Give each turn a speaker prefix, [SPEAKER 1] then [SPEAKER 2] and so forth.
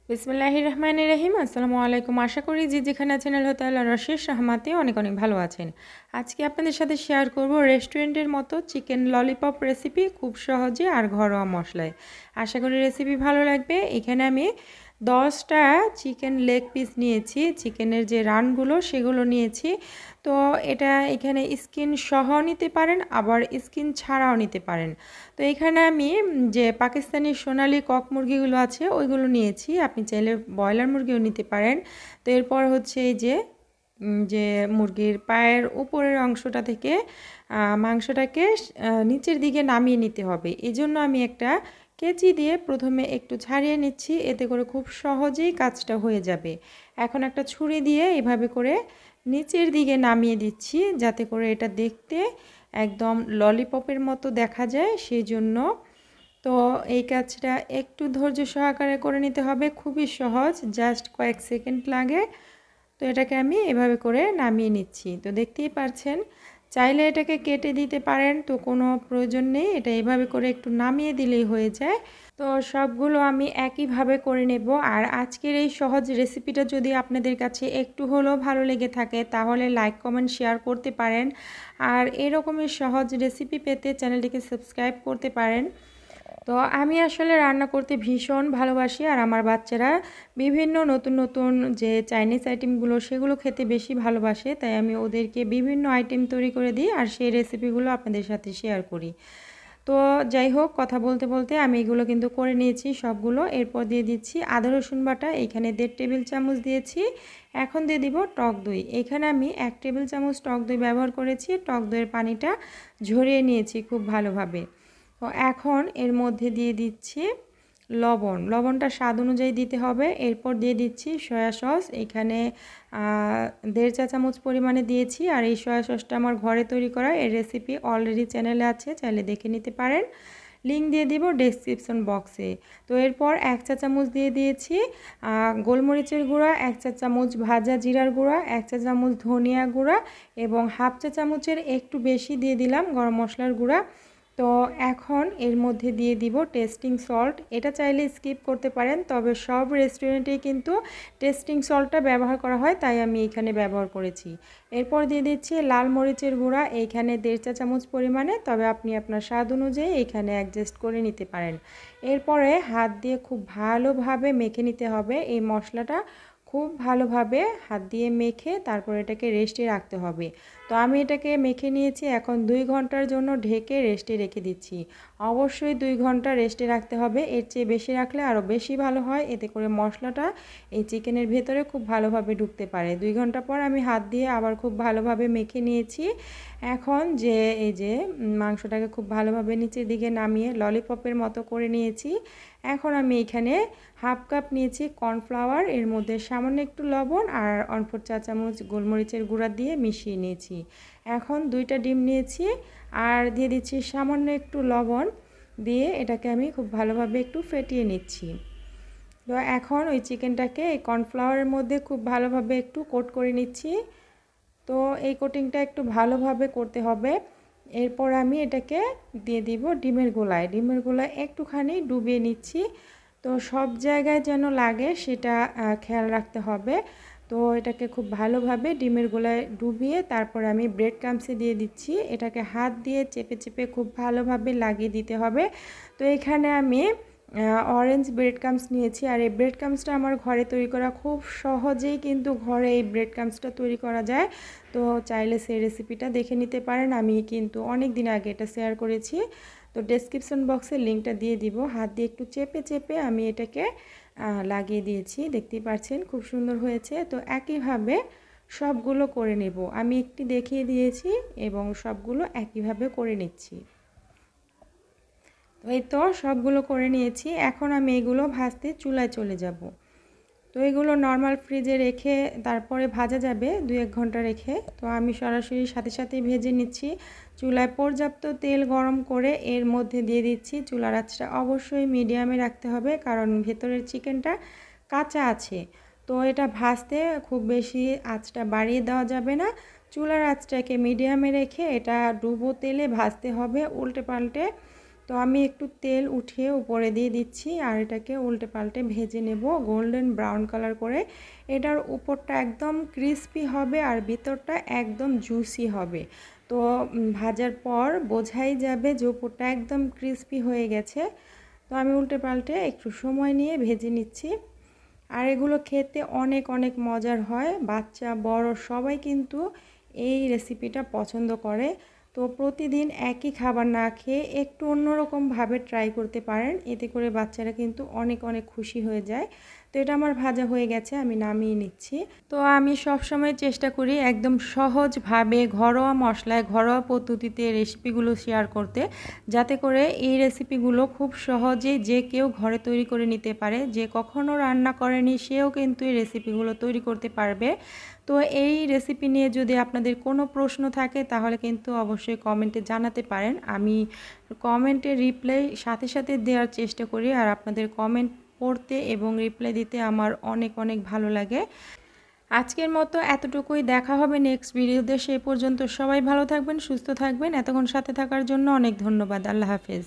[SPEAKER 1] বিসমিল্লাহির রহমানির রহিম। আসসালামু আলাইকুম। আশা করি যে যেখানে আছেন আল্লাহ তাআলার অশেষ রহমতে অনেক অনেক ভালো আছেন। আজকে আপনাদের সাথে শেয়ার করব রেস্টুরেন্টের মতো চিকেন ললিপপ রেসিপি, খুব সহজে আর ঘরোয়া মশলায়। আশা করি রেসিপি ভালো লাগবে। এখানে আমি 10টা চিকেন লেগ পিস নিয়েছি, চিকেনের যে রানগুলো সেগুলো নিয়েছি। তো এটা এখানে স্কিন সহ নিতে পারেন, আবার স্কিন ছাড়াও নিতে পারেন। তো এখানে আমি যে পাকিস্তানি সোনালি কক মুরগিগুলো আছে ওইগুলো নিয়েছি। আপনি চাইলে ব্রয়লার মুরগিও নিতে পারেন। তো এরপর হচ্ছে এই যে মুরগির পায়ের উপরের অংশটা থেকে মাংসটাকে নিচের দিকে নামিয়ে নিতে হবে। এই জন্য আমি একটা কেচি দিয়ে প্রথমে একটু ছাড়িয়ে নিচ্ছি, এতে করে খুব সহজেই কাজটা হয়ে যাবে। এখন একটা ছুরি দিয়ে এভাবে করে নিচের দিকে নামিয়ে দিচ্ছি, যাতে করে এটা দেখতে একদম ললিপপের মতো দেখা যায়, সেই জন্য। তো এই কাজটা একটু ধৈর্য সহকারে করে নিতে হবে, খুবই সহজ, জাস্ট কয়েক সেকেন্ড লাগে। তো এটাকে আমি এভাবে করে নামিয়ে নিচ্ছি। তো দেখতেই পাচ্ছেন, চাইলে এটাকে কেটে দিতে পারেন, তো কোনো প্রয়োজন নেই, এটা এভাবে করে একটু নামিয়ে দিলেই হয়ে যায়। তো সবগুলো আমি একইভাবে করে নেব। আর আজকের এই সহজ রেসিপিটা যদি আপনাদের কাছে একটু হলেও ভালো লেগে থাকে তাহলে লাইক কমেন্ট শেয়ার করতে পারেন। আর এরকমের সহজ রেসিপি পেতে চ্যানেলটিকে সাবস্ক্রাইব করতে পারেন। তো আমি আসলে রান্না করতে ভীষণ ভালোবাসি, আর আমার বাচ্চারা বিভিন্ন নতুন নতুন যে চাইনিজ আইটেমগুলো সেগুলো খেতে বেশি ভালোবাসে, তাই আমি ওদেরকে বিভিন্ন আইটেম তৈরি করে দিই আর সেই রেসিপিগুলো আপনাদের সাথে শেয়ার করি। তো যাই হোক, কথা বলতে বলতে আমি এগুলো কিন্তু করে নিয়েছি সবগুলো। এরপর দিয়ে দিচ্ছি আদা রসুন বাটা, এখানে 1.5 টেবিল চামচ দিয়েছি। এখন দিয়ে দিব টক দই, এখানে আমি 1 টেবিল চামচ টক দই ব্যবহার করেছি। টক দইয়ের পানিটা ঝরিয়ে নিয়েছি খুব ভালোভাবে। তো এখন এর মধ্যে দিয়ে দিচ্ছি লবণ, লবণটা স্বাদ অনুযায়ী দিতে হবে। এরপর দিয়ে দিচ্ছি সয়া সস, এখানে 1.5 চা চামচ পরিমাণে দিয়েছি। আর এই সয়া সসটা আমার ঘরে তৈরি করা, এর রেসিপি অলরেডি চ্যানেলে আছে, চাইলে দেখে নিতে পারেন। লিঙ্ক দিয়ে দিব ডেসক্রিপশন বক্সে। তো এরপর 1 চা চামচ দিয়ে দিয়েছি গোলমরিচের গুঁড়া, 1 চা চামচ ভাজা জিরার গুঁড়া, 1 চা চামচ ধনিয়া গুঁড়া এবং 1/2 চা চামচের একটু বেশি দিয়ে দিলাম গরম মশলার গুঁড়া। তো এখন এর মধ্যে দিয়ে দিব টেস্টিং সল্ট, এটা চাইলে স্কিপ করতে পারেন, তবে সব রেস্টুরেন্টেই কিন্তু টেস্টিং সল্টটা ব্যবহার করা হয়, তাই আমি এখানে ব্যবহার করেছি। এরপর দিয়ে দিচ্ছি লাল মরিচের গুঁড়া, এইখানে 1.5 চা চামচ পরিমাণে, তবে আপনি আপনার স্বাদ অনুযায়ী এখানে অ্যাডজাস্ট করে নিতে পারেন। এরপরে হাত দিয়ে খুব ভালোভাবে মেখে নিতে হবে এই মশলাটা, খুব ভালোভাবে হাত দিয়ে মেখে তারপর এটাকে রেস্টে রাখতে হবে। তো আমি এটাকে মেখে নিয়েছি, এখন 2 ঘন্টার জন্য ঢেকে রেস্টে রেখে দিচ্ছি। অবশ্যই 2 ঘন্টা রেস্টে রাখতে হবে, এর চেয়ে বেশি রাখলে আরও বেশি ভালো হয়, এতে করে মশলাটা এই চিকেনের ভেতরে খুব ভালোভাবে ঢুকতে পারে। 2 ঘন্টা পর আমি হাত দিয়ে আবার খুব ভালোভাবে মেখে নিয়েছি। এখন এই যে মাংসটাকে খুব ভালোভাবে নিচের দিকে নামিয়ে ললিপপের মতো করে নিয়েছি। এখন আমি এখানে 1/2 কাপ নিয়েছি কর্নফ্লাওয়ার, এর মধ্যে সামান্য একটু লবণ আর 1/4 চা চামচ গোলমরিচের গুঁড়া দিয়ে মিশিয়ে নিয়েছি। এখন 2টা ডিম নিয়েছি আর দিয়ে দিচ্ছি সামান্য একটু লবণ, দিয়ে এটাকে আমি খুব ভালোভাবে একটু ফেটিয়ে নিচ্ছি। তো এখন ওই চিকেনটাকে এই কর্নফ্লাওয়ারের মধ্যে খুব ভালোভাবে একটু কোট করে নিচ্ছি। তো এই কোটিংটা একটু ভালোভাবে করতে হবে। এরপর আমি এটাকে দিয়ে দিব ডিমের গোলায়, ডিমের গোলায় একটুখানি ডুবিয়ে নিচ্ছি। তো সব জায়গায় যেন লাগে সেটা খেয়াল রাখতে হবে। তো এটাকে খুব ভালোভাবে ডিমের গোলায় ডুবিয়ে তারপর আমি ব্রেড ক্রাম্বসে দিয়ে দিচ্ছি, এটাকে হাত দিয়ে চেপে চেপে খুব ভালোভাবে লাগিয়ে দিতে হবে। তো এখানে আমি অরেঞ্জ ব্রেড ক্রাম্বস নিয়েছি, আর এই ব্রেড ক্রাম্বসটা আমার ঘরে তৈরি করা, খুব সহজেই কিন্তু ঘরে এই ব্রেড ক্রাম্বসটা তৈরি করা যায়। তো চাইলে সেই রেসিপিটা দেখে নিতে পারেন, আমি কিন্তু অনেক দিন আগে এটা শেয়ার করেছি। তো ডেসক্রিপশন বক্সে লিঙ্কটা দিয়ে দিব। হাত দিয়ে একটু চেপে চেপে আমি এটাকে লাগিয়ে দিয়েছি, দেখতেই পাচ্ছেন খুব সুন্দর হয়েছে। তো একইভাবে সবগুলো করে নেব, আমি একটি দেখিয়ে দিয়েছি এবং সবগুলো একইভাবে করে নিচ্ছি। তো এই তো সবগুলো করে নিয়েছি, এখন আমি এগুলো ভাজতে চুলায় চলে যাব। তো এগুলো নর্মাল ফ্রিজে রেখে তারপরে ভাজা যাবে 2-1 ঘন্টা রেখে। তো আমি সরাসরি সাথে সাথেই ভেজে নিচ্ছি। চুলায় পর্যাপ্ত তেল গরম করে এর মধ্যে দিয়ে দিচ্ছি। চুলার আঁচটা অবশ্যই মিডিয়ামে রাখতে হবে, কারণ ভেতরের চিকেনটা কাঁচা আছে। তো এটা ভাজতে খুব বেশি আঁচটা বাড়িয়ে দেওয়া যাবে না, চুলার আঁচটাকে মিডিয়ামে রেখে এটা ডুবো তেলে ভাজতে হবে উল্টে পাল্টে। তো আমি একটু তেল উঠিয়ে উপরে দিয়ে দিচ্ছি আর এটাকে উল্টে পাল্টে ভেজে নেব গোল্ডেন ব্রাউন কালার করে। এটার উপরটা একদম ক্রিস্পি হবে আর ভিতরটা একদম জুসি হবে। তো ভাজার পর বোঝাই যাবে যে উপরটা একদম ক্রিস্পি হয়ে গেছে। তো আমি উল্টে পাল্টে একটু সময় নিয়ে ভেজে নিচ্ছি। আর এগুলো খেতে অনেক অনেক মজার হয়, বাচ্চা বড় সবাই কিন্তু এই রেসিপিটা পছন্দ করে। তো প্রতিদিন একই খাবার না খেয়ে একটু অন্যরকমভাবে ট্রাই করতে পারেন, এতে করে বাচ্চারা কিন্তু অনেক অনেক খুশি হয়ে যায়। তো এটা আমার ভাজা হয়ে গেছে, আমি নামিয়ে নিচ্ছি। তো আমি সবসময় চেষ্টা করি একদম সহজভাবে ঘরোয়া মশলায় ঘরোয়া পদ্ধতিতে রেসিপিগুলো শেয়ার করতে, যাতে করে এই রেসিপিগুলো খুব সহজেই যে কেউ ঘরে তৈরি করে নিতে পারে। যে কখনো রান্না করেনি সেও কিন্তু এই রেসিপিগুলো তৈরি করতে পারবে। তো এই রেসিপি নিয়ে যদি আপনাদের কোনো প্রশ্ন থাকে তাহলে কিন্তু অবশ্যই কমেন্টে জানাতে পারেন। আমি কমেন্টে রিপ্লাই সাথে সাথে দেওয়ার চেষ্টা করি, আর আপনাদের কমেন্ট পড়তে এবং রিপ্লাই দিতে আমার অনেক অনেক ভালো লাগে। আজকের মতো এতটুকুই, দেখা হবে নেক্সট ভিডিওতে। সেই পর্যন্ত সবাই ভালো থাকবেন, সুস্থ থাকবেন। এতক্ষণ সাথে থাকার জন্য অনেক ধন্যবাদ। আল্লাহ হাফেজ।